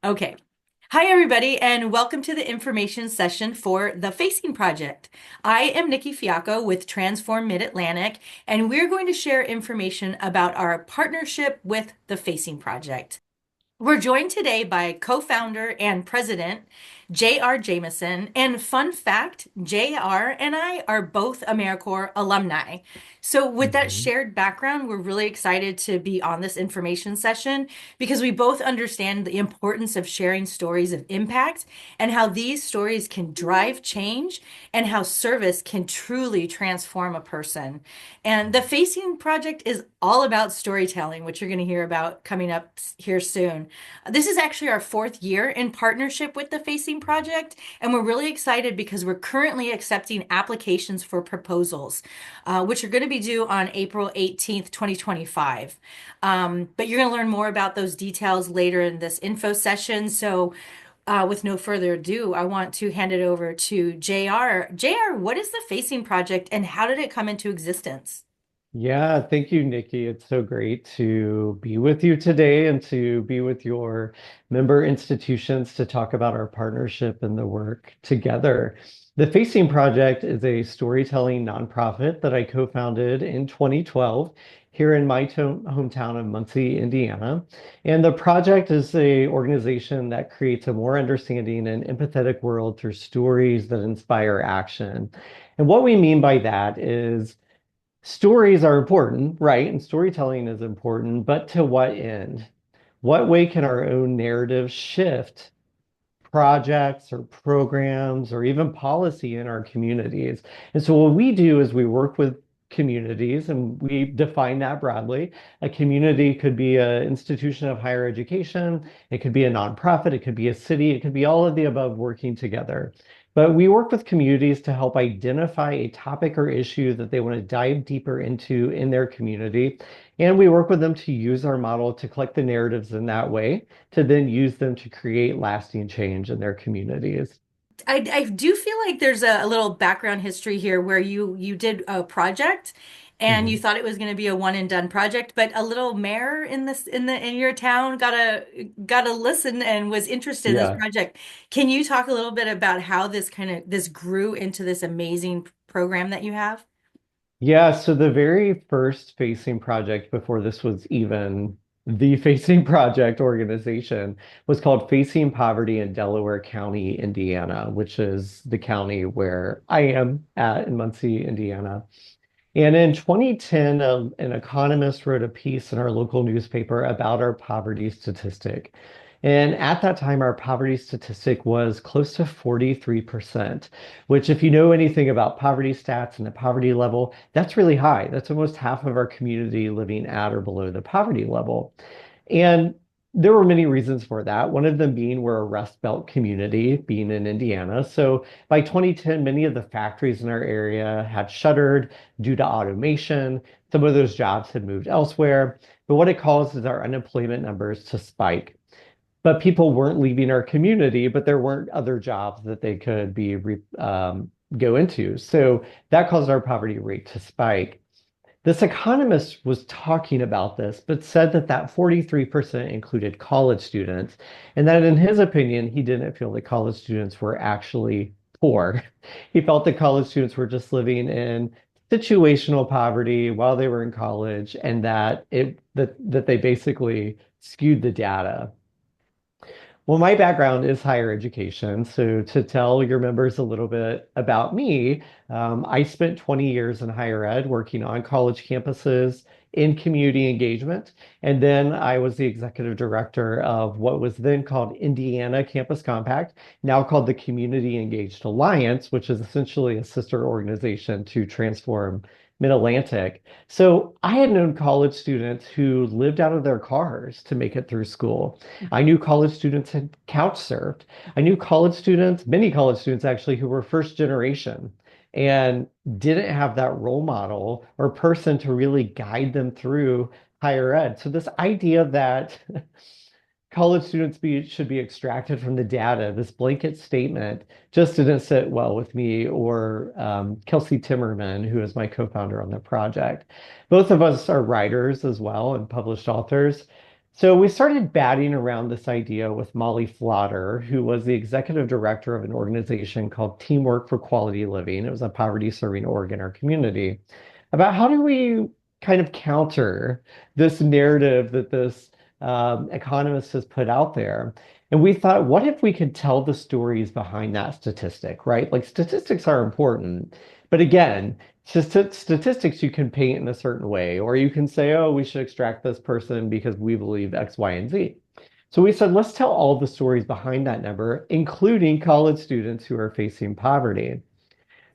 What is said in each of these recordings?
Okay. Hi, everybody, and welcome to the information session for the Facing Project. I am Nicki Fiocco with Transform Mid-Atlantic, and we're going to share information about our partnership with the Facing Project. We're joined today by co-founder and president JR Jamison. And fun fact, JR and I are both AmeriCorps alumni. So, with that Mhm. shared background, we're really excited to be on this information session because we both understand the importance of sharing stories of impact and how these stories can drive change and how service can truly transform a person. And the Facing Project is all about storytelling, which you're going to hear about coming up here soon. This is actually our fourth year in partnership with the Facing Project, and we're really excited because we're currently accepting applications for proposals, which are going to be due on April 18th, 2025. But you're going to learn more about those details later in this info session. So, with no further ado, I want to hand it over to JR. JR, what is the Facing Project and how did it come into existence? Yeah, thank you, Nikki. It's so great to be with you today and to be with your member institutions to talk about our partnership and the work together. The Facing Project is a storytelling nonprofit that I co-founded in 2012 here in my hometown of Muncie, Indiana. And the project is a organization that creates a more understanding and empathetic world through stories that inspire action. And what we mean by that is stories are important, right? And storytelling is important, but to what end? What way can our own narrative shift projects or programs or even policy in our communities? And so what we do is we work with communities and we define that broadly. A community could be an institution of higher education, it could be a nonprofit, it could be a city, it could be all of the above working together. But we work with communities to help identify a topic or issue that they want to dive deeper into in their community. And we work with them to use our model to collect the narratives in that way to then use them to create lasting change in their communities. I do feel like there's a little background history here where you did a project and you Mhm. thought it was going to be a one and done project, but a little mayor in this in your town got a listen and was interested in this Yeah. project. Can you talk a little bit about how this grew into this amazing program that you have? Yeah, so the very first Facing project before this was even the Facing Project organization was called Facing Poverty in Delaware County, Indiana, which is the county where I am at in Muncie, Indiana. And in 2010, an economist wrote a piece in our local newspaper about our poverty statistic. And at that time, our poverty statistic was close to 43%, which, if you know anything about poverty stats and the poverty level, that's really high. That's almost half of our community living at or below the poverty level. And there were many reasons for that. One of them being we're a Rust Belt community, being in Indiana. So by 2010, many of the factories in our area had shuttered due to automation. Some of those jobs had moved elsewhere. But what it caused is our unemployment numbers to spike. But people weren't leaving our community, but there weren't other jobs that they could go into. So that caused our poverty rate to spike. This economist was talking about this, but said that that 43% included college students, and that in his opinion, he didn't feel that college students were actually poor. He felt that college students were just living in situational poverty while they were in college, and that they basically skewed the data. Well, my background is higher education. So, to tell your members a little bit about me, I spent 20 years in higher ed working on college campuses in community engagement. And then I was the executive director of what was then called Indiana Campus Compact, now called the Community Engaged Alliance, which is essentially a sister organization to Transform Mid-Atlantic. So, I had known college students who lived out of their cars to make it through school. I knew college students had couch surfed. I knew college students, many college students actually, who were first generation and didn't have that role model or person to really guide them through higher ed. So this idea that should be extracted from the data, this blanket statement just didn't sit well with me or Kelsey Timmerman, who is my co-founder on the project. Both of us are writers as well and published authors. So we started batting around this idea with Molly Flotter, who was the executive director of an organization called Teamwork for Quality Living. It was a poverty-serving org in our community, about how do we kind of counter this narrative that this economist has put out there. And we thought, what if we could tell the stories behind that statistic, right? Like statistics are important, but again, statistics you can paint in a certain way, or you can say, oh, we should extract this person because we believe X, Y, and Z. So we said, let's tell all the stories behind that number, including college students who are facing poverty.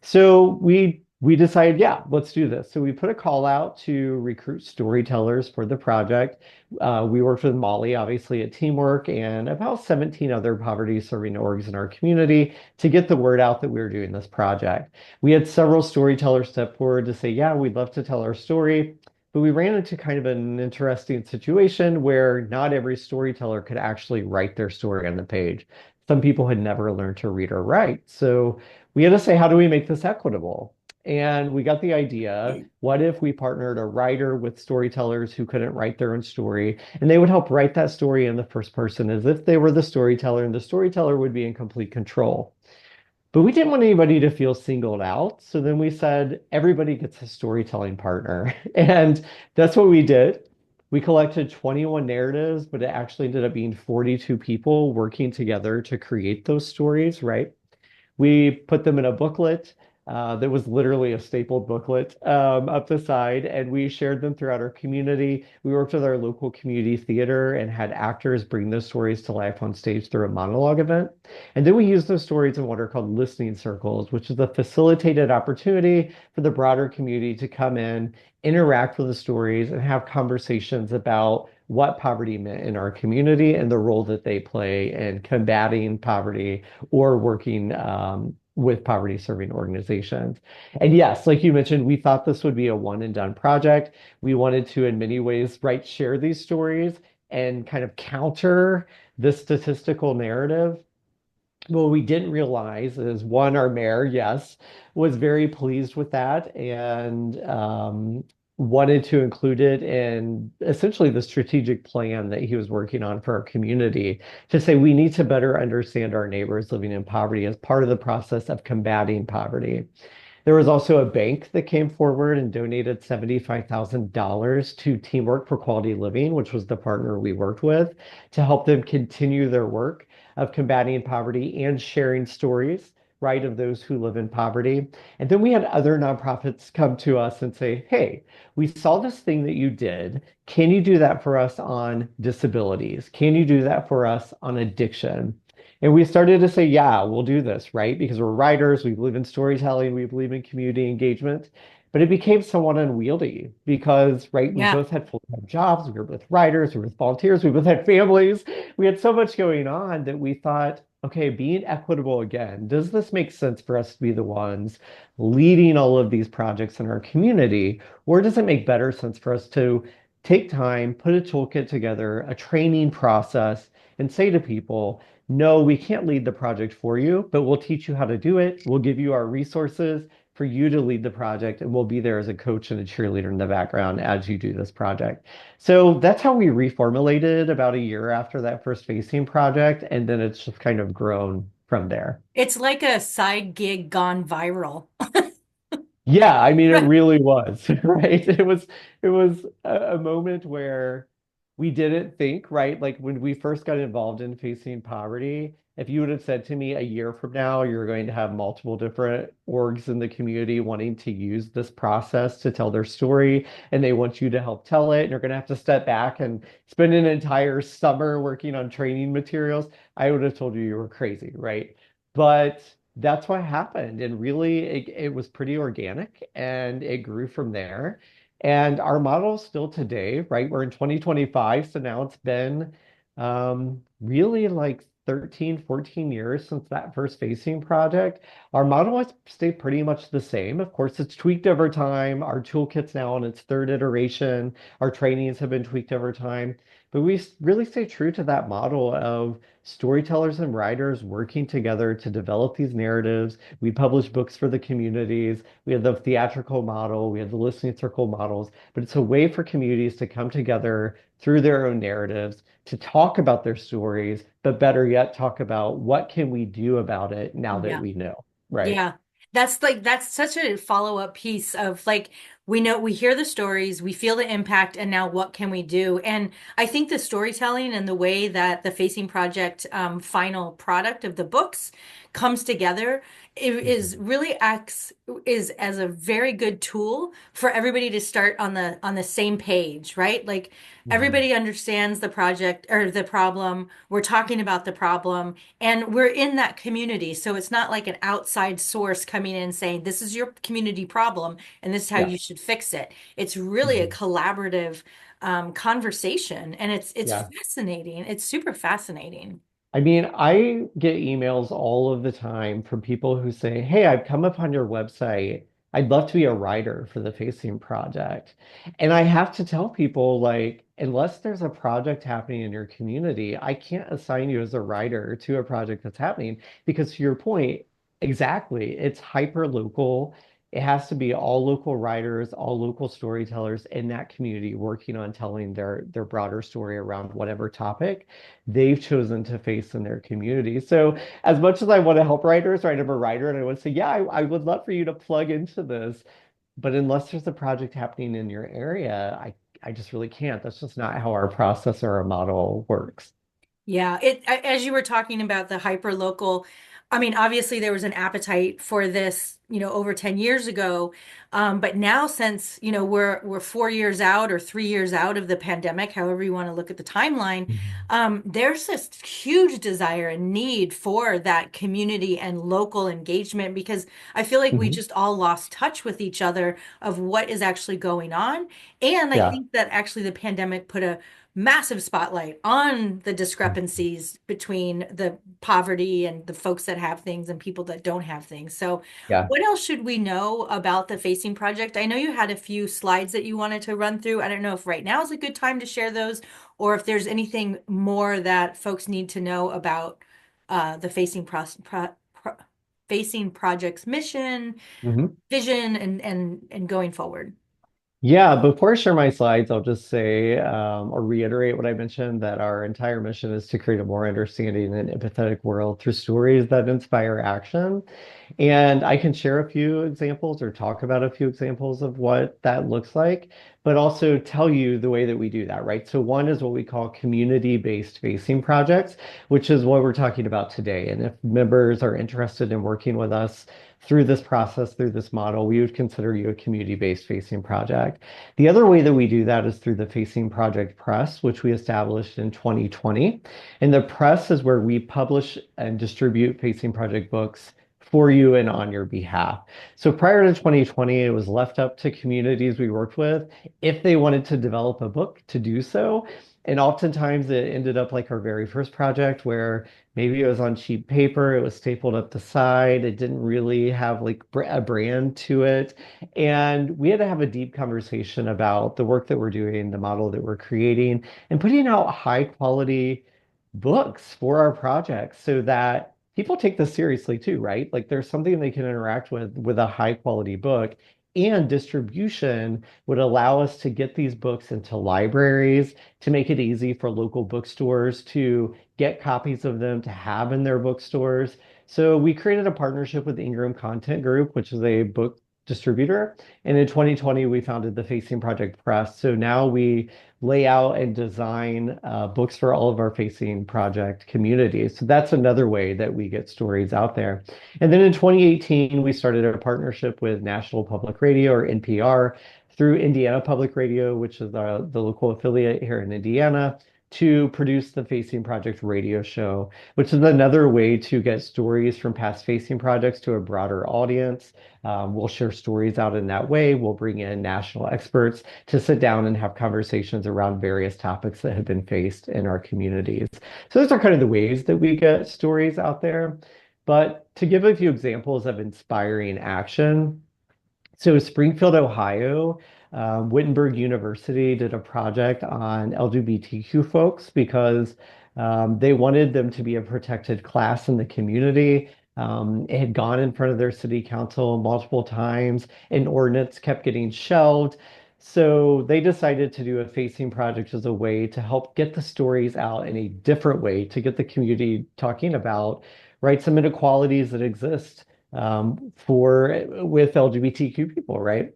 So we decided, yeah, let's do this. So we put a call out to recruit storytellers for the project. We worked with Molly, obviously, at Teamwork and about 17 other poverty serving orgs in our community to get the word out that we were doing this project. We had several storytellers step forward to say, yeah, we'd love to tell our story. But we ran into kind of an interesting situation where not every storyteller could actually write their story on the page. Some people had never learned to read or write. So we had to say, how do we make this equitable? And we got the idea, what if we partnered a writer with storytellers who couldn't write their own story, and they would help write that story in the first person as if they were the storyteller, and the storyteller would be in complete control. But we didn't want anybody to feel singled out. So then we said, everybody gets a storytelling partner. And that's what we did. We collected 21 narratives, but it actually ended up being 42 people working together to create those stories, right? We put them in a booklet that was literally a stapled booklet up the side, and we shared them throughout our community. We worked with our local community theater and had actors bring those stories to life on stage through a monologue event. And then we used those stories in what are called listening circles, which is a facilitated opportunity for the broader community to come in, interact with the stories, and have conversations about what poverty meant in our community and the role that they play in combating poverty or working with poverty serving organizations. And yes, like you mentioned, we thought this would be a one and done project. We wanted to, in many ways, right, share these stories and kind of counter this statistical narrative. What we didn't realize is one, our mayor, yes, was very pleased with that and wanted to include it in essentially the strategic plan that he was working on for our community to say we need to better understand our neighbors living in poverty as part of the process of combating poverty. There was also a bank that came forward and donated $75,000 to Teamwork for Quality Living, which was the partner we worked with, to help them continue their work of combating poverty and sharing stories, right, of those who live in poverty. And then we had other nonprofits come to us and say, hey, we saw this thing that you did. Can you do that for us on disabilities? Can you do that for us on addiction? And we started to say, yeah, we'll do this, right? Because we're writers, we believe in storytelling, we believe in community engagement. But it became somewhat unwieldy because, right, we Yeah. both had full-time jobs, we were both writers, we were both volunteers, we both had families. We had so much going on that we thought, okay, being equitable again, does this make sense for us to be the ones leading all of these projects in our community? Or does it make better sense for us to take time, put a toolkit together, a training process, and say to people, no, we can't lead the project for you, but we'll teach you how to do it. We'll give you our resources for you to lead the project, and we'll be there as a coach and a cheerleader in the background as you do this project. So that's how we reformulated about a year after that first facing project, and then it's just kind of grown from there. It's like a side gig gone viral. Yeah, I mean it really was, right? It was a moment where we didn't think, right? Like when we first got involved in facing poverty, if you would have said to me a year from now, you're going to have multiple different orgs in the community wanting to use this process to tell their story, and they want you to help tell it, and you're going to have to step back and spend an entire summer working on training materials, I would have told you were crazy, right? But that's what happened. And really, it was pretty organic and it grew from there. And our model still today, right? We're in 2025. So now it's been really like 13, 14 years since that first facing project. Our model has stayed pretty much the same. Of course, it's tweaked over time. Our toolkit's now on its third iteration. Our trainings have been tweaked over time. But really stay true to that model of storytellers and writers working together to develop these narratives. We publish books for the communities. We have the theatrical model, we have the listening circle models, but it's a way for communities to come together through their own narratives to talk about their stories, but better yet, talk about what can we do about it now that Yeah. we know, right? Yeah. That's such a follow-up piece of like we know we hear the stories, we feel the impact, and now what can we do? And I think the storytelling and the way that the Facing Project final product of the books comes together is Mhm. really acts is as a very good tool for everybody to start on the same page, right? Like Mhm. everybody understands the project or the problem. We're talking about the problem and we're in that community. So it's not like an outside source coming in saying, this is your community problem and this is how Yeah. you should fix it. It's really a Mhm. collaborative conversation and it's Yeah. fascinating. It's super fascinating. I mean, I get emails all of the time from people who say, "Hey, I've come upon your website. I'd love to be a writer for the Facing Project." And I have to tell people, like, unless there's a project happening in your community, I can't assign you as a writer to a project that's happening because, to your point, exactly, it's hyper local. It has to be all local writers, all local storytellers in that community working on telling their broader story around whatever topic they've chosen to face in their community. So as much as I want to help writers, right, I'm a writer and I would say, yeah, I would love for you to plug into this. But unless there's a project happening in your area, I just really can't. That's just not how our process or our model works. Yeah, as you were talking about the hyper local, I mean, obviously there was an appetite for this, over 10 years ago. But now since, we're 4 years out or 3 years out of the pandemic, however you want to look at the timeline, Mhm. there's this huge desire and need for that community and local engagement because I feel like we Mhm. just all lost touch with each other of what is actually going on. And I Yeah. think that actually the pandemic put a massive spotlight on the discrepancies between the poverty and the folks that have things and people that don't have things. So, Yeah. what else should we know about the Facing Project? I know you had a few slides that you wanted to run through. I don't know if right now is a good time to share those or if there's anything more that folks need to know about the Facing Project's mission, Mhm. vision, and going forward. Yeah, before I share my slides, I'll just say or reiterate what I mentioned that our entire mission is to create a more understanding and empathetic world through stories that inspire action. And I can share a few examples or talk about a few examples of what that looks like, but also tell you the way that we do that, right? So, one is what we call community-based facing projects, which is what we're talking about today. And if members are interested in working with us, through this process, through this model, we would consider you a community-based facing project. The other way that we do that is through the Facing Project Press, which we established in 2020. And the press is where we publish and distribute Facing Project books for you and on your behalf. So prior to 2020, it was left up to communities we worked with if they wanted to develop a book to do so. And oftentimes it ended up like our very first project where maybe it was on cheap paper, it was stapled up the side, it didn't really have like a brand to it. And we had to have a deep conversation about the work that we're doing, the model that we're creating, and putting out high quality books for our projects so that people take this seriously too, right? Like there's something they can interact with a high quality book. And distribution would allow us to get these books into libraries, to make it easy for local bookstores to get copies of them to have in their bookstores. So we created a partnership with Ingram Content Group, which is a book distributor. And in 2020, we founded the Facing Project Press. So now we lay out and design books for all of our Facing Project communities. So that's another way that we get stories out there. And then in 2018, we started a partnership with National Public Radio or NPR through Indiana Public Radio, which is the local affiliate here in Indiana, to produce the Facing Project radio show, which is another way to get stories from past Facing projects to a broader audience. We'll share stories out in that way. We'll bring in national experts to sit down and have conversations around various topics that have been faced in our communities. So those are kind of the ways that we get stories out there. But to give a few examples of inspiring action, So Springfield, Ohio, Wittenberg University did a project on LGBTQ folks because they wanted them to be a protected class in the community. It had gone in front of their city council multiple times. An ordinance kept getting shelved. So they decided to do a facing project as a way to help get the stories out in a different way, to get the community talking about, right, some inequalities that exist for with LGBTQ people, right?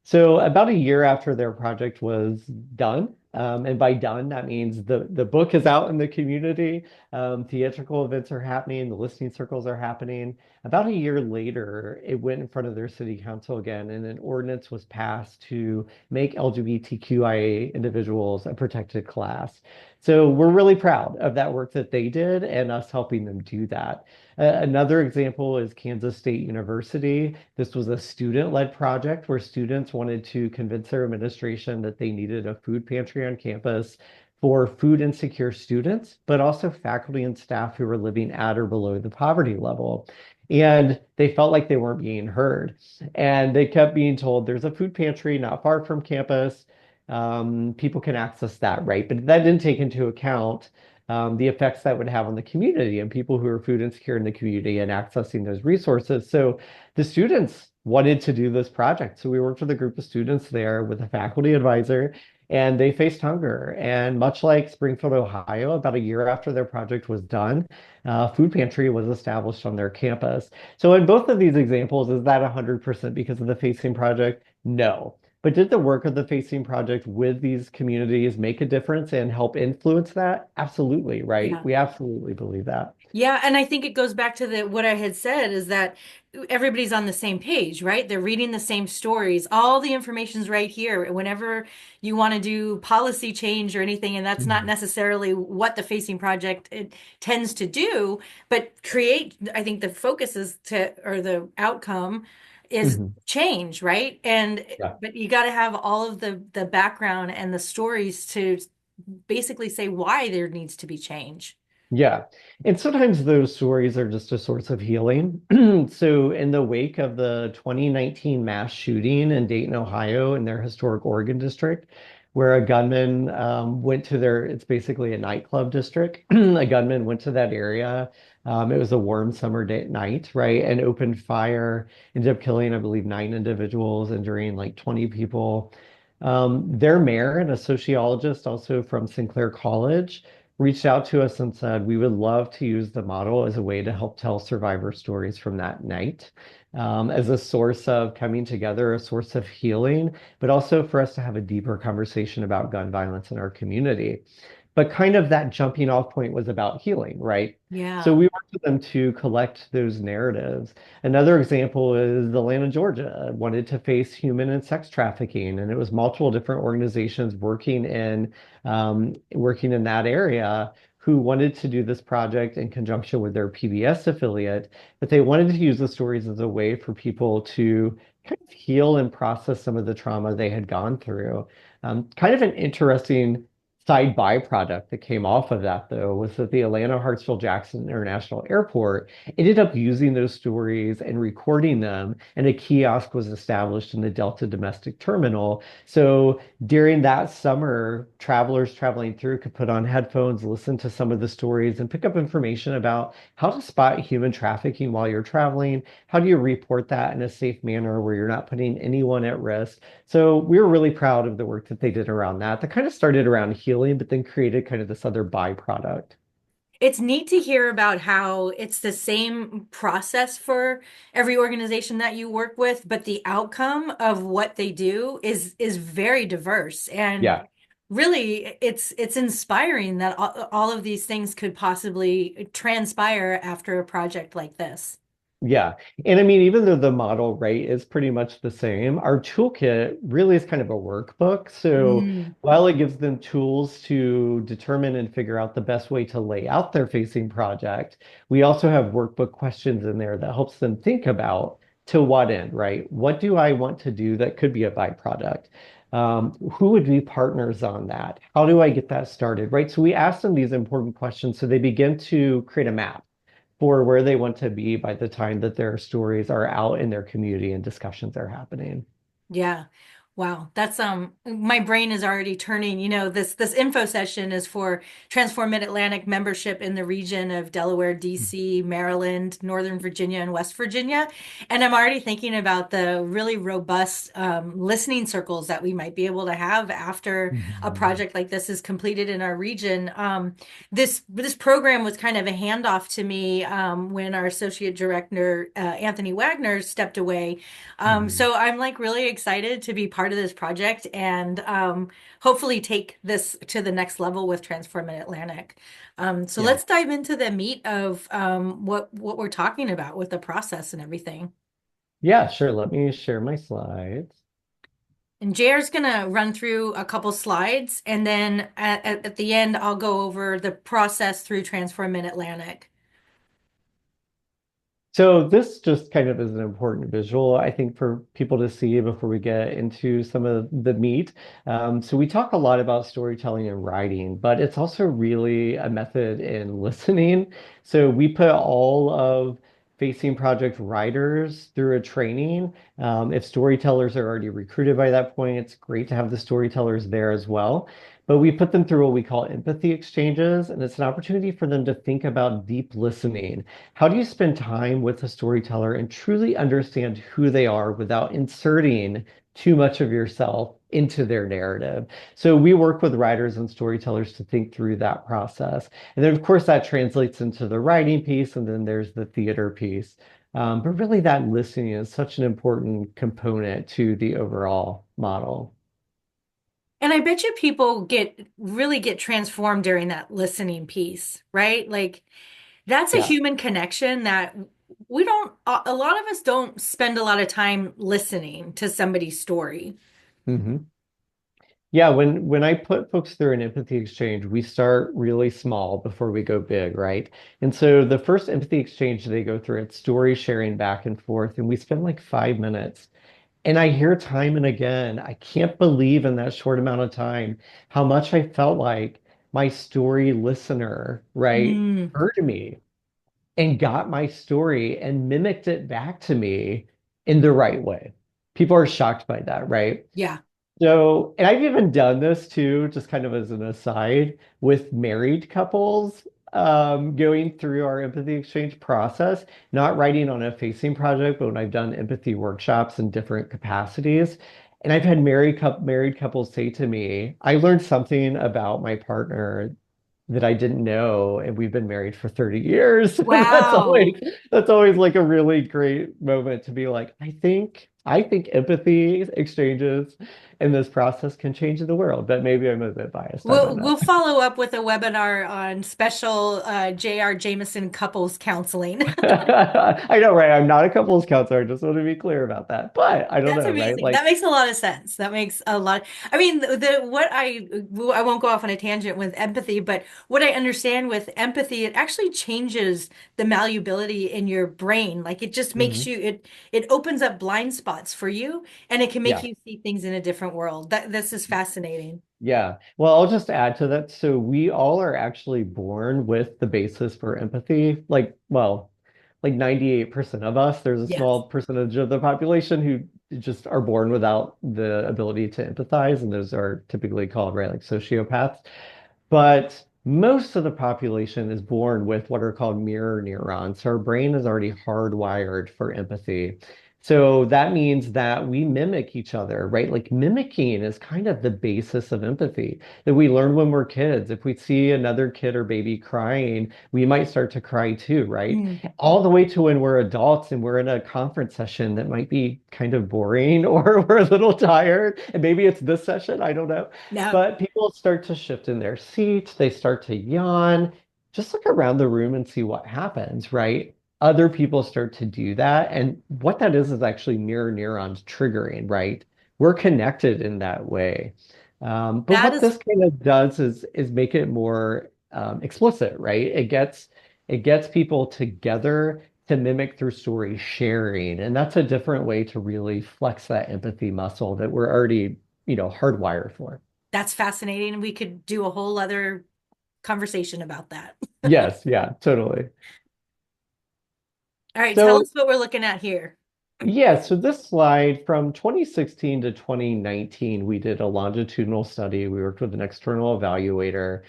So about a year after their project was done, and by done, that means the book is out in the community, theatrical events are happening, the listening circles are happening. About a year later, it went in front of their city council again, and an ordinance was passed to make LGBTQIA individuals a protected class. So we're really proud of that work that they did and us helping them do that. Another example is Kansas State University. This was a student-led project where students wanted to convince their administration that they needed a food pantry on campus for food insecure students, but also faculty and staff who were living at or below the poverty level. And they felt like they weren't being heard. And they kept being told there's a food pantry not far from campus. People can access that, right? But that didn't take into account the effects that would have on the community and people who are food insecure in the community and accessing those resources. So the students wanted to do this project. So we worked with a group of students there with a faculty advisor, and they faced hunger. And much like Springfield, Ohio, about a year after their project was done, food pantry was established on their campus. So in both of these examples, is that 100% because of the Facing Project? No. But did the work of the Facing Project with these communities make a difference and help influence that? Absolutely, right? Yeah. We absolutely believe that. Yeah, and I think it goes back to the what I had said is that everybody's on the same page, right? They're reading the same stories. All the information's right here. Whenever you want to do policy change or anything, and that's not Mhm. necessarily what the Facing Project it tends to do, but create, I think the focus is to, or the outcome is Mhm. change, right? And Yeah. but you got to have all of the background and the stories to basically say why there needs to be change. Yeah. And sometimes those stories are just a source of healing. So, in the wake of the 2019 mass shooting in Dayton, Ohio, in their historic Oregon district, where a gunman went to their, it's basically a nightclub district. A gunman went to that area. It was a warm summer day night, right? And opened fire, ended up killing, I believe, 9 individuals, injuring like 20 people. Their mayor and a sociologist, also from Sinclair College, reached out to us and said, we would love to use the model as a way to help tell survivor stories from that night, as a source of coming together, a source of healing, but also for us to have a deeper conversation about gun violence in our community. But kind of that jumping off point was about healing, right? So Yeah. we worked with them to collect those narratives. Another example is Atlanta, Georgia wanted to face human and sex trafficking, and it was multiple different organizations working in that area who wanted to do this project in conjunction with their PBS affiliate, but they wanted to use the stories as a way for people to kind of heal and process some of the trauma they had gone through. Kind of an interesting side byproduct that came off of that, though, was that the Atlanta Hartsfield Jackson International Airport ended up using those stories and recording them, and a kiosk was established in the Delta Domestic Terminal. So during that summer, travelers traveling through could put on headphones, listen to some of the stories, and pick up information about how to spot human trafficking while you're traveling. How do you report that in a safe manner where you're not putting anyone at risk? So we were really proud of the work that they did around that. That kind of started around healing, but then created kind of this other byproduct. It's neat to hear about how it's the same process for every organization that you work with, but the outcome of what they do is very diverse. And Yeah. really it's inspiring that all of these things could possibly transpire after a project like this. Yeah. And I mean, even though the model, right, is pretty much the same, our toolkit really is kind of a workbook. So Mm, while it gives them tools to determine and figure out the best way to lay out their facing project, we also have workbook questions in there that helps them think about to what end, right? What do I want to do that could be a byproduct? Who would be partners on that? How do I get that started, right? So we ask them these important questions so they begin to create a map for where they want to be by the time that their stories are out in their community and discussions are happening. Yeah. Wow. That's my brain is already turning. This info session is for Transform Mid-Atlantic membership in the region of Delaware, DC, Maryland, Northern Virginia, and West Virginia. And I'm already thinking about the really robust listening circles that we might be able to have after a Mhm. project like this is completed in our region. This program was kind of a handoff to me when our associate director Anthony Wagner stepped away. Mhm. So I'm like really excited to be part of this project and hopefully take this to the next level with Transform Mid-Atlantic. So Yeah. let's dive into the meat of what we're talking about with the process and everything. Yeah, sure. Let me share my slides. And JR's gonna run through a couple slides, and then at the end, I'll go over the process through Transform Mid-Atlantic. So this just kind of is an important visual, I think, for people to see before we get into some of the meat. So we talk a lot about storytelling and writing, but it's also really a method in listening. So we put all of Facing Project writers through a training. If storytellers are already recruited by that point, it's great to have the storytellers there as well. But we put them through what we call empathy exchanges, and it's an opportunity for them to think about deep listening. How do you spend time with a storyteller and truly understand who they are without inserting too much of yourself into their narrative? So we work with writers and storytellers to think through that process. And then, of course, that translates into the writing piece, and then there's the theater piece. But really, that listening is such an important component to the overall model. And I bet you people really get transformed during that listening piece, right? Like that's a Yeah. human connection that we don't, a lot of us don't spend a lot of time listening to somebody's story. Mhm. Yeah, when I put folks through an empathy exchange, we start really small before we go big, right? And so the first empathy exchange they go through, it's story sharing back and forth, and we spend like 5 minutes. And I hear time and again, I can't believe in that short amount of time how much I felt like my story listener, right, Mm, heard me and got my story and mimicked it back to me in the right way. People are shocked by that, right? yeah. So, and I've even done this too, just kind of as an aside, with married couples, going through our empathy exchange process, not writing on a facing project, but when I've done empathy workshops in different capacities. And I've had married couples say to me, I learned something about my partner that I didn't know, and we've been married for 30 years. And Wow. that's always like a really great moment to be like, I think empathy exchanges in this process can change the world, but maybe I'm a bit biased. I don't We'll know. follow up with a webinar on special JR Jamison couples counseling. I know, right? I'm not a couples counselor. I just want to be clear about that. But I don't That's know, right? amazing. That Like, makes a lot of sense. That makes a lot. I mean, I won't go off on a tangent with empathy, but what I understand with empathy, it actually changes the malleability in your brain. Like it just makes mhm. it opens up blind spots for you, and it can make Yeah. you see things in a different world. This is fascinating. Yeah. Well, I'll just add to that. So we all are actually born with the basis for empathy. Like, well, like 98% of us, there's a Yes. small percentage of the population who just are born without the ability to empathize, and those are typically called, right, like sociopaths. But most of the population is born with what are called mirror neurons. So our brain is already hardwired for empathy. So that means that we mimic each other, right? Like mimicking is kind of the basis of empathy that we learn when we're kids. If we see another kid or baby crying, we might start to cry too, right? Mm. All the way to when we're adults and we're in a conference session that might be kind of boring or we're a little tired. And maybe it's this session, I don't know. Now, But people start to shift in their seats, they start to yawn. Just look around the room and see what happens, right? Other people start to do that. And what that is actually mirror neurons triggering, right? We're connected in that way. But that what is this kind of does is make it more explicit, right? It gets people together to mimic through story sharing. And that's a different way to really flex that empathy muscle that we're already, hardwired for. that's fascinating. We could do a whole other conversation about that. Yes, yeah, totally. All right, tell So us what we're looking at here. yeah, so this slide from 2016 to 2019, we did a longitudinal study. We worked with an external evaluator,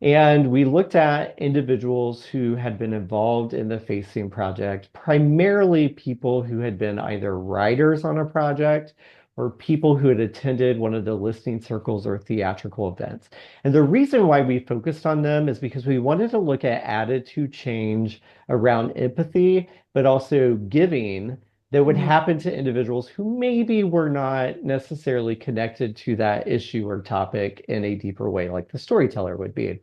and we looked at individuals who had been involved in the Facing project, primarily people who had been either writers on a project or people who had attended one of the listening circles or theatrical events. And the reason why we focused on them is because we wanted to look at attitude change around empathy, but also giving that would Mhm. happen to individuals who maybe were not necessarily connected to that issue or topic in a deeper way, like the storyteller would be.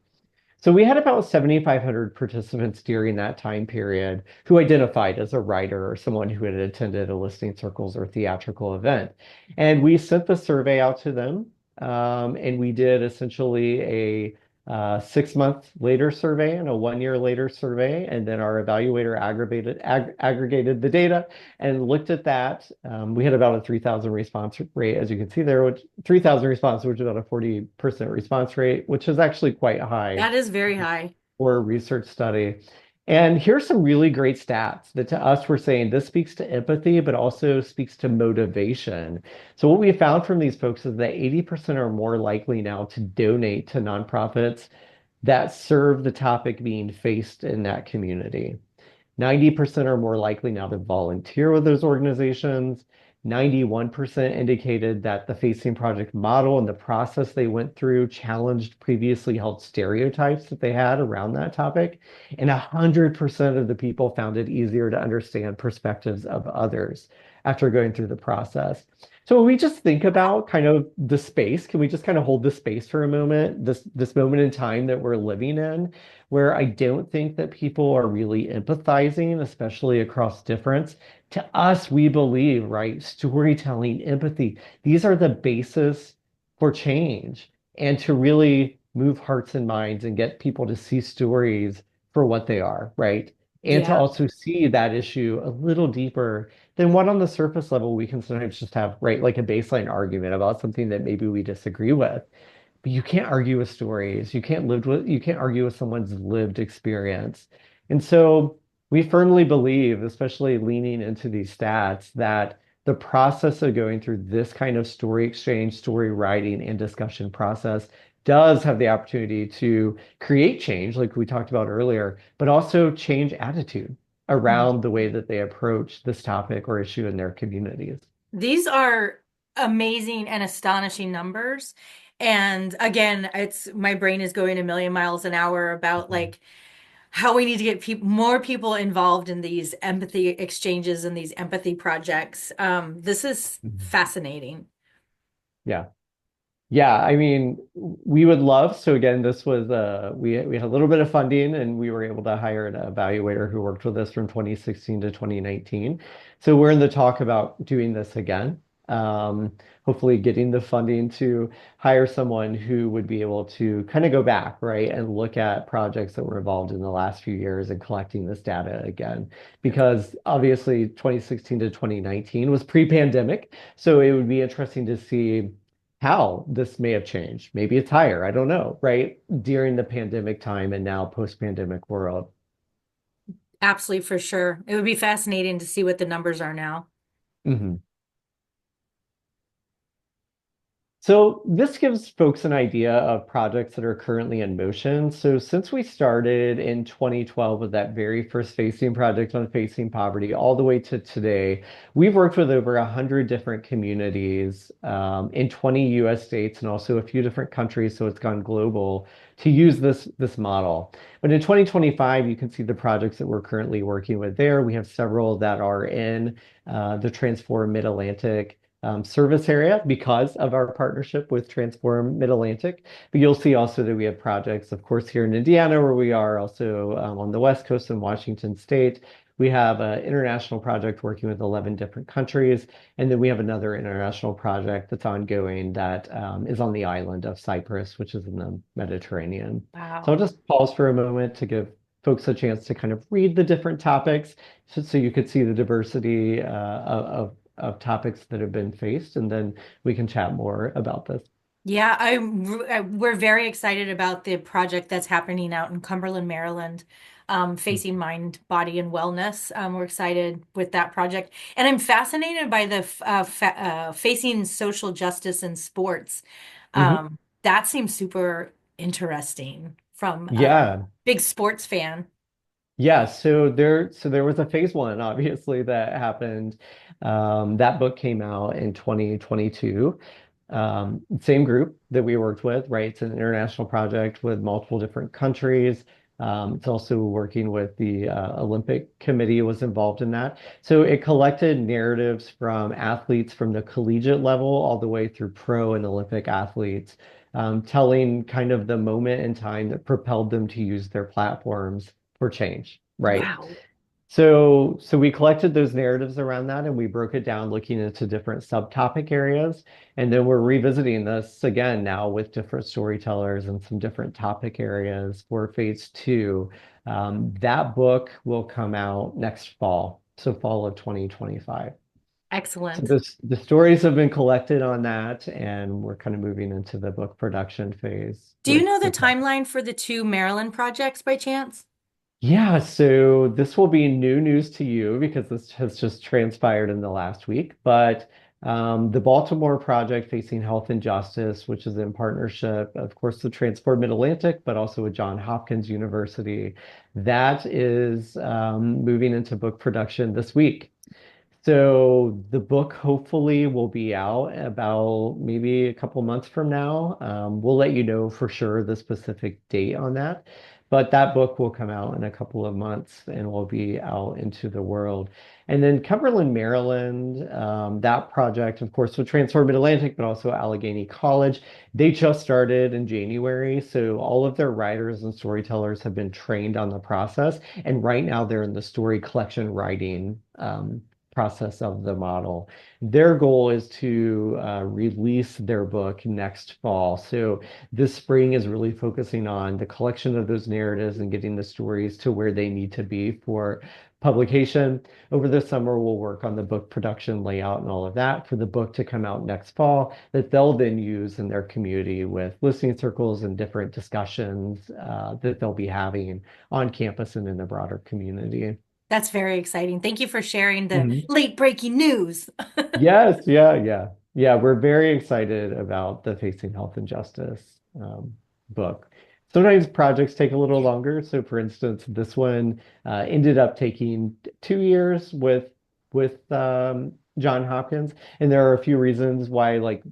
So we had about 7,500 participants during that time period who identified as a writer or someone who had attended a listening circles or theatrical event. And we sent the survey out to them, and we did essentially a 6 month later survey and a 1 year later survey. And then our evaluator aggregated the data and looked at that. We had about a 3,000 response rate, as you can see there, which 3,000 responses, which is about a 40% response rate, which is actually quite high That is very high. for a research study. And here's some really great stats that to us we're saying this speaks to empathy, but also speaks to motivation. So what we found from these folks is that 80% are more likely now to donate to nonprofits that serve the topic being faced in that community. 90% are more likely now to volunteer with those organizations. 91% indicated that the Facing Project model and the process they went through challenged previously held stereotypes that they had around that topic. And 100% of the people found it easier to understand perspectives of others after going through the process. So when we just think about kind of the space, can we just kind of hold the space for a moment, this moment in time that we're living in? Where I don't think that people are really empathizing, especially across difference. To us, we believe, right? Storytelling, empathy, these are the basis for change and to really move hearts and minds and get people to see stories for what they are, right? And to Yeah. also see that issue a little deeper than what on the surface level we can sometimes just have, right? Like a baseline argument about something that maybe we disagree with. But you can't argue with stories. You can't argue with someone's lived experience. And so we firmly believe, especially leaning into these stats, that the process of going through this kind of story exchange, story writing, and discussion process does have the opportunity to create change, like we talked about earlier, but also change attitude around the way that they approach this topic or issue in their communities. These are amazing and astonishing numbers. And again, it's my brain is going a million miles an hour about like how we need to get more people involved in these empathy exchanges and these empathy projects. This is Mhm. fascinating. Yeah. Yeah, I mean, we would love. So again, this was we had a little bit of funding and we were able to hire an evaluator who worked with us from 2016 to 2019. So we're in the talk about doing this again. Hopefully getting the funding to hire someone who would be able to kind of go back, right, and look at projects that were involved in the last few years and collecting this data again. Because obviously 2016 to 2019 was pre-pandemic. So it would be interesting to see how this may have changed. Maybe it's higher. I don't know, right? During the pandemic time and now post-pandemic world. Absolutely, for sure. It would be fascinating to see what the numbers are now. Mhm. So this gives folks an idea of projects that are currently in motion. So since we started in 2012 with that very first Facing project on facing poverty, all the way to today, we've worked with over 100 different communities in 20 US states and also a few different countries. So it's gone global to use this model. But in 2025, you can see the projects that we're currently working with there. We have several that are in the Transform Mid-Atlantic service area because of our partnership with Transform Mid-Atlantic. But you'll see also that we have projects, of course, here in Indiana, where we are also on the West Coast in Washington State. We have an international project working with 11 different countries. And then we have another international project that's ongoing that is on the island of Cyprus, which is in the Mediterranean. So I'll Wow. just pause for a moment to give folks a chance to kind of read the different topics so you could see the diversity of topics that have been faced, and then we can chat more about this. Yeah, we're very excited about the project that's happening out in Cumberland, Maryland. facing mind, body, and wellness. We're excited with that project. And I'm fascinated by the facing social justice in sports. Mhm. That seems super interesting from a Yeah. big sports fan. Yeah, so there was a phase one, obviously, that happened. That book came out in 2022. Same group that we worked with, right? It's an international project with multiple different countries. It's also working with the Olympic Committee was involved in that. So it collected narratives from athletes from the collegiate level all the way through pro and Olympic athletes, telling kind of the moment in time that propelled them to use their platforms for change, right? Wow. So we collected those narratives around that and we broke it down looking into different subtopic areas. And then we're revisiting this again now with different storytellers and some different topic areas for phase two. That book will come out next fall, so fall of 2025. So Excellent. the stories have been collected on that, and we're kind of moving into the book production phase Do you know the with that. timeline for the two Maryland projects by chance? Yeah, so this will be new news to you because this has just transpired in the last week. But the Baltimore project facing health and justice, which is in partnership, of course, with Transport Mid-Atlantic, but also with Johns Hopkins University, that is moving into book production this week. So the book hopefully will be out about maybe a couple months from now. We'll let you know for sure the specific date on that. But that book will come out in a couple of months and will be out into the world. And then Cumberland, Maryland, that project, of course, with Transform Mid-Atlantic, but also Allegheny College, they just started in January. So all of their writers and storytellers have been trained on the process. And right now they're in the story collection writing process of the model. Their goal is to release their book next fall. So this spring is really focusing on the collection of those narratives and getting the stories to where they need to be for publication. Over the summer, we'll work on the book production layout and all of that for the book to come out next fall that they'll then use in their community with listening circles and different discussions that they'll be having on campus and in the broader community. That's very exciting. Thank you for sharing the Mhm. late breaking news. Yes, yeah, yeah. Yeah, we're very excited about the Facing Health and Justice book. Sometimes projects take a little longer. So for instance, this one ended up taking 2 years with John Hopkins. And there are a few reasons why, like,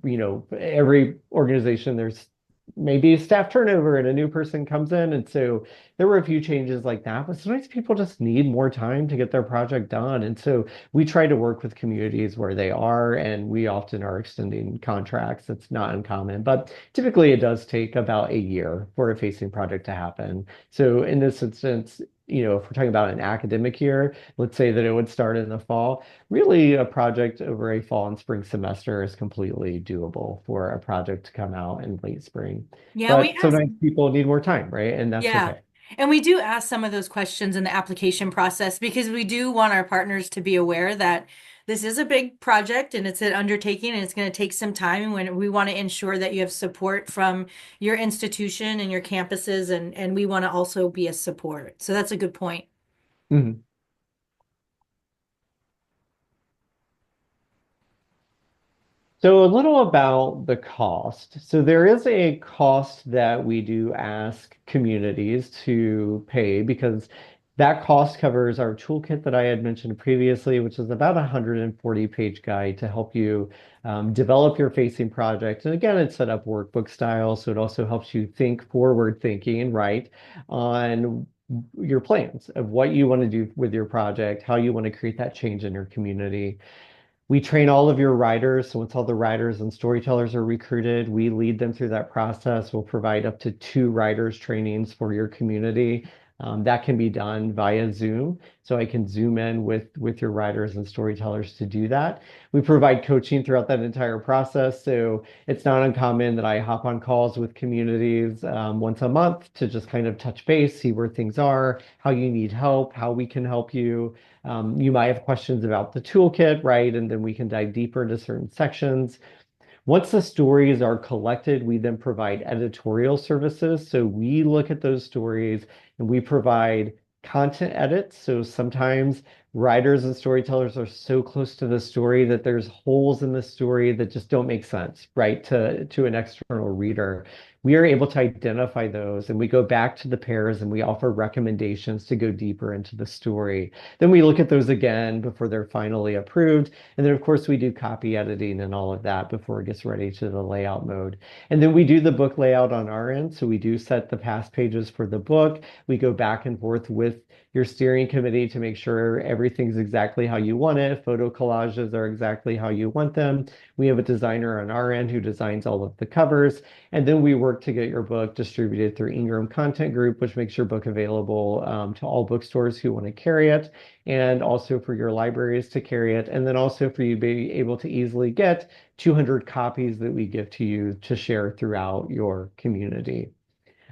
every organization, there's maybe staff turnover and a new person comes in. And so there were a few changes like that, but sometimes people just need more time to get their project done. And so we try to work with communities where they are, and we often are extending contracts. It's not uncommon, but typically it does take about a year for a facing project to happen. So in this instance, if we're talking about an academic year, let's say that it would start in the fall, really a project over a fall and spring semester is completely doable for a project to come out in late spring. Yeah, we But asked. sometimes people need more time, right? And that's Yeah. okay. And we do ask some of those questions in the application process because we do want our partners to be aware that this is a big project and it's an undertaking and it's going to take some time. And when we want to ensure that you have support from your institution and your campuses, and we want to also be a support. So that's a good point. Mhm. So a little about the cost. So there is a cost that we do ask communities to pay because that cost covers our toolkit that I had mentioned previously, which is about a 140-page guide to help you develop your facing project. And again, it's set up workbook style, so it also helps you think forward thinking, right, on your plans of what you want to do with your project, how you want to create that change in your community. We train all of your writers. So once all the writers and storytellers are recruited, we lead them through that process. We'll provide up to 2 writers trainings for your community. That can be done via Zoom. So I can zoom in with your writers and storytellers to do that. We provide coaching throughout that entire process. So it's not uncommon that I hop on calls with communities once a month to just kind of touch base, see where things are, how you need help, how we can help you. You might have questions about the toolkit, right? And then we can dive deeper into certain sections. Once the stories are collected, we then provide editorial services. So we look at those stories and we provide content edits. So sometimes writers and storytellers are so close to the story that there's holes in the story that just don't make sense, right, to an external reader. We are able to identify those and we go back to the pairs and we offer recommendations to go deeper into the story. Then we look at those again before they're finally approved. And then, of course, we do copy editing and all of that before it gets ready to the layout mode. And then we do the book layout on our end. So we do set the past pages for the book. We go back and forth with your steering committee to make sure everything's exactly how you want it. Photo collages are exactly how you want them. We have a designer on our end who designs all of the covers. And then we work to get your book distributed through Ingram Content Group, which makes your book available to all bookstores who want to carry it, and also for your libraries to carry it. And then also for you to be able to easily get 200 copies that we give to you to share throughout your community.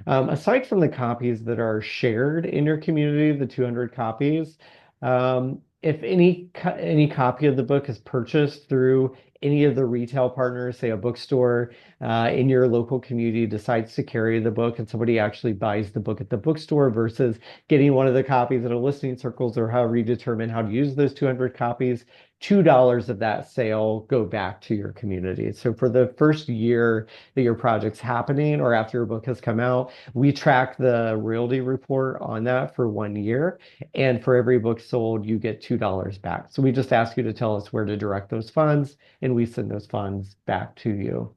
Aside from the copies that are shared in your community, the 200 copies, if any copy of the book is purchased through any of the retail partners, say a bookstore in your local community decides to carry the book and somebody actually buys the book at the bookstore versus getting one of the copies at a listening circles or however you determine how to use those 200 copies, $2 of that sale go back to your community. So for the first year that your project's happening or after your book has come out, we track the royalty report on that for 1 year. And for every book sold, you get $2 back. So we just ask you to tell us where to direct those funds, and we send those funds back to you.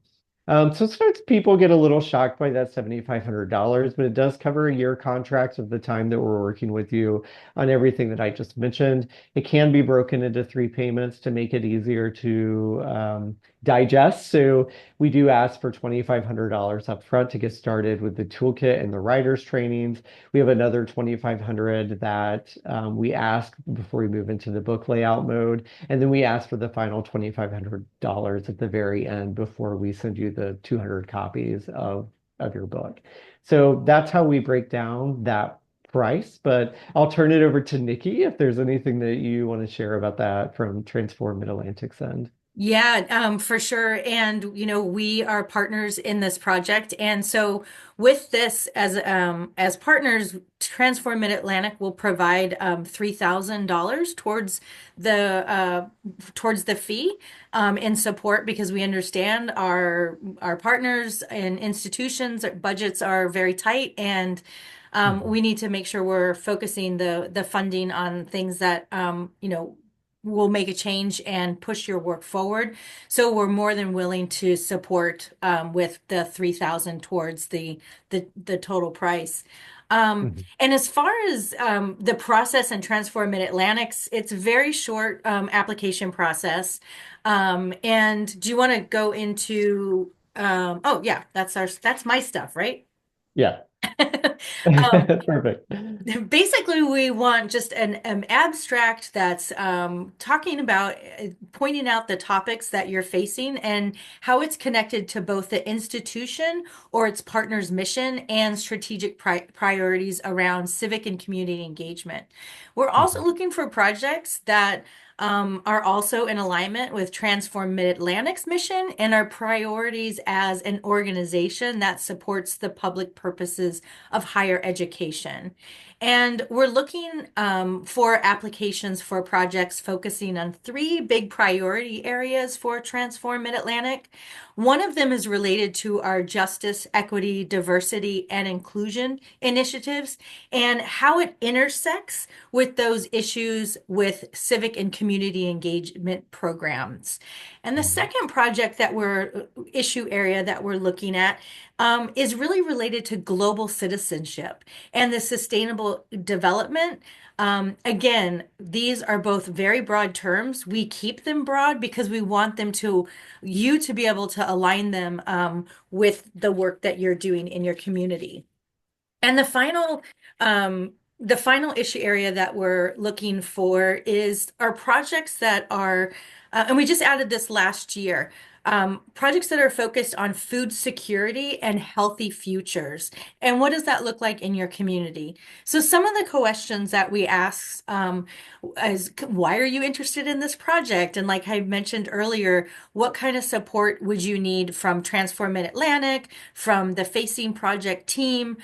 So sometimes people get a little shocked by that $7,500, but it does cover a year contract of the time that we're working with you on everything that I just mentioned. It can be broken into 3 payments to make it easier to digest. So we do ask for $2,500 up front to get started with the toolkit and the writer's trainings. We have another 2,500 that we ask before we move into the book layout mode. And then we ask for the final $2,500 at the very end before we send you the 200 copies of your book. So that's how we break down that price. But I'll turn it over to Nikki if there's anything that you want to share about that from Transform Mid-Atlantic's end. Yeah, for sure. And we are partners in this project. And so with this as partners, Transform Mid-Atlantic will provide $3,000 towards the fee in support because we understand our partners and institutions budgets are very tight and Mhm. we need to make sure we're focusing the funding on things that will make a change and push your work forward. So we're more than willing to support with the 3,000 towards the total price. Mhm. And as far as the process and Transform Mid-Atlantic's, it's a very short application process. And do you want to go into oh yeah, that's my stuff, right? Yeah, Um, perfect. Basically, we want just an abstract that's talking about pointing out the topics that you're facing and how it's connected to both the institution or its partner's mission and strategic priorities around civic and community engagement. We're also Mhm. looking for projects that are also in alignment with Transform Mid-Atlantic's mission and our priorities as an organization that supports the public purposes of higher education. And we're looking for applications for projects focusing on 3 big priority areas for Transform Mid-Atlantic. One of them is related to our justice, equity, diversity, and inclusion initiatives and how it intersects with those issues with civic and community engagement programs. And the Mhm. second project that issue area that we're looking at is really related to global citizenship and the sustainable development. Again, these are both very broad terms. We keep them broad because we want you to be able to align them with the work that you're doing in your community. And the final issue area that we're looking for is our projects that are, and we just added this last year, projects that are focused on food security and healthy futures. And what does that look like in your community? So some of the questions that we ask is why are you interested in this project? And like I mentioned earlier, what kind of support would you need from Transform Mid-Atlantic, from the Facing Project team?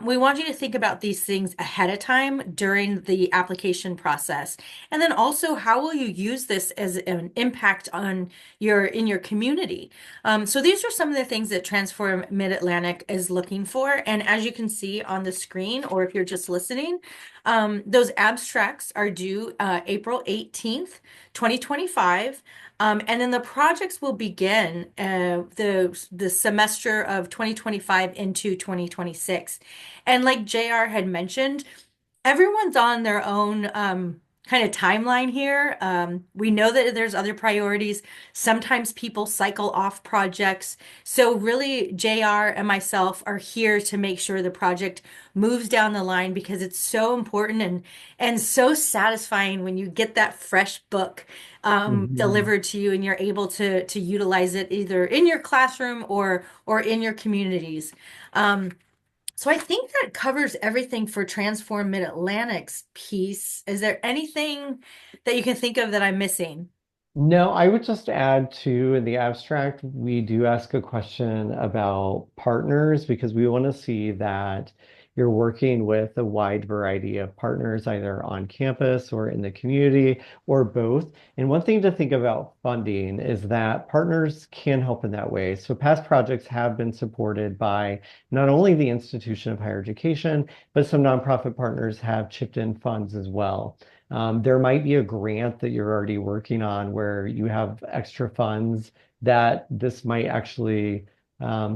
We want you to think about these things ahead of time during the application process. And then also, how will you use this as an impact on your community? So these are some of the things that Transform Mid-Atlantic is looking for. And as you can see on the screen, or if you're just listening, those abstracts are due April 18th, 2025. And then the projects will begin the semester of 2025 into 2026. And like JR had mentioned, everyone's on their own kind of timeline here. We know that there's other priorities. Sometimes people cycle off projects. So really, JR and myself are here to make sure the project moves down the line because it's so important and so satisfying when you get that fresh book Mhm. delivered to you and you're able to utilize it either in your classroom or in your communities. So I think that covers everything for Transform Mid-Atlantic's piece. Is there anything that you can think of that I'm missing? No, I would just add to in the abstract, we do ask a question about partners because we want to see that you're working with a wide variety of partners, either on campus or in the community or both. And one thing to think about funding is that partners can help in that way. So past projects have been supported by not only the institution of higher education, but some nonprofit partners have chipped in funds as well. There might be a grant that you're already working on where you have extra funds that this might actually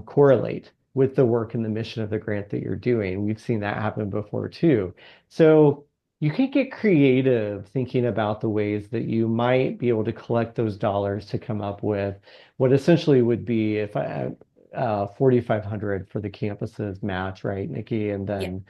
correlate with the work and the mission of the grant that you're doing. We've seen that happen before too. So you can get creative thinking about the ways that you might be able to collect those dollars to come up with what essentially would be if I 4,500 for the campuses match, right, Nikki? And Yeah. then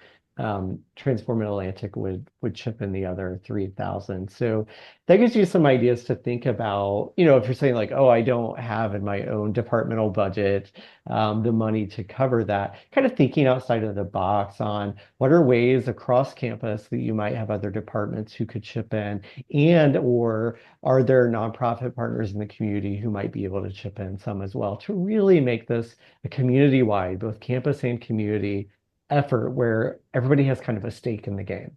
Transform Atlantic would chip in the other 3,000. So that gives you some ideas to think about, if you're saying like, oh, I don't have in my own departmental budget the money to cover that, kind of thinking outside of the box on what are ways across campus that you might have other departments who could chip in, and or are there nonprofit partners in the community who might be able to chip in some as well to really make this a community-wide, both campus and community effort where everybody has kind of a stake in the game.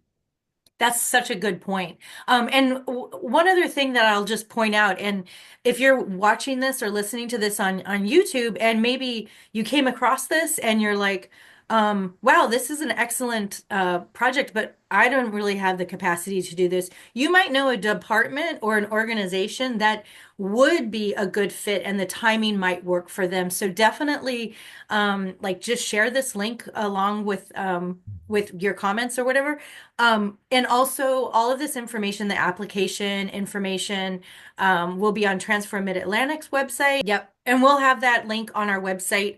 That's such a good point. And one other thing that I'll just point out, and if you're watching this or listening to this on YouTube, and maybe you came across this and you're like, wow, this is an excellent project, but I don't really have the capacity to do this. You might know a department or an organization that would be a good fit and the timing might work for them. So definitely like just share this link along with your comments or whatever. And also all of this information, the application information, will be on Transform Mid-Atlantic's website. Yep. And we'll have that link on our website.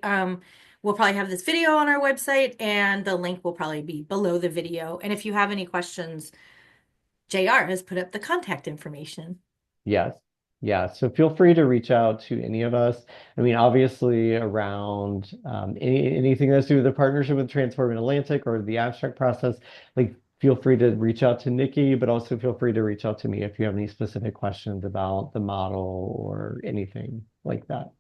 We'll probably have this video on our website, and the link will probably be below the video. And if you have any questions, JR has put up the contact information. Yes. Yeah. So feel free to reach out to any of us. I mean, obviously, around anything that's to do with the partnership with Transform Atlantic or the abstract process, like feel free to reach out to Nikki, but also feel free to reach out to me if you have any specific questions about the model or anything like that.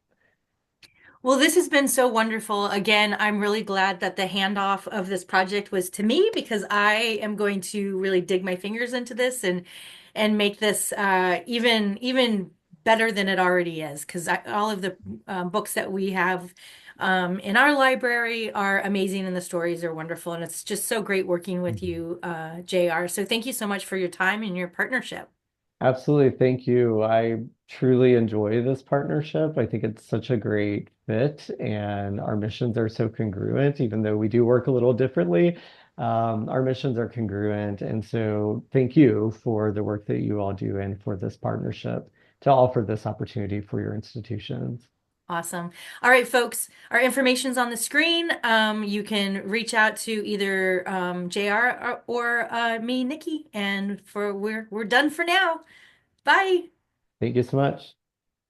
Well, this has been so wonderful. Again, I'm really glad that the handoff of this project was to me because I am going to really dig my fingers into this and make this even better than it already is. Because all of the books that we have in our library are amazing and the stories are wonderful. And it's just so great working with Mhm. you, JR. So thank you so much for your time and your partnership. Absolutely. Thank you. I truly enjoy this partnership. I think it's such a great fit, and our missions are so congruent, even though we do work a little differently. Our missions are congruent. And so thank you for the work that you all do and for this partnership to offer this opportunity for your institutions. Awesome. All right, folks, our information's on the screen. You can reach out to either JR or me, Nikki, and for we're done for now. Bye. Thank you so much.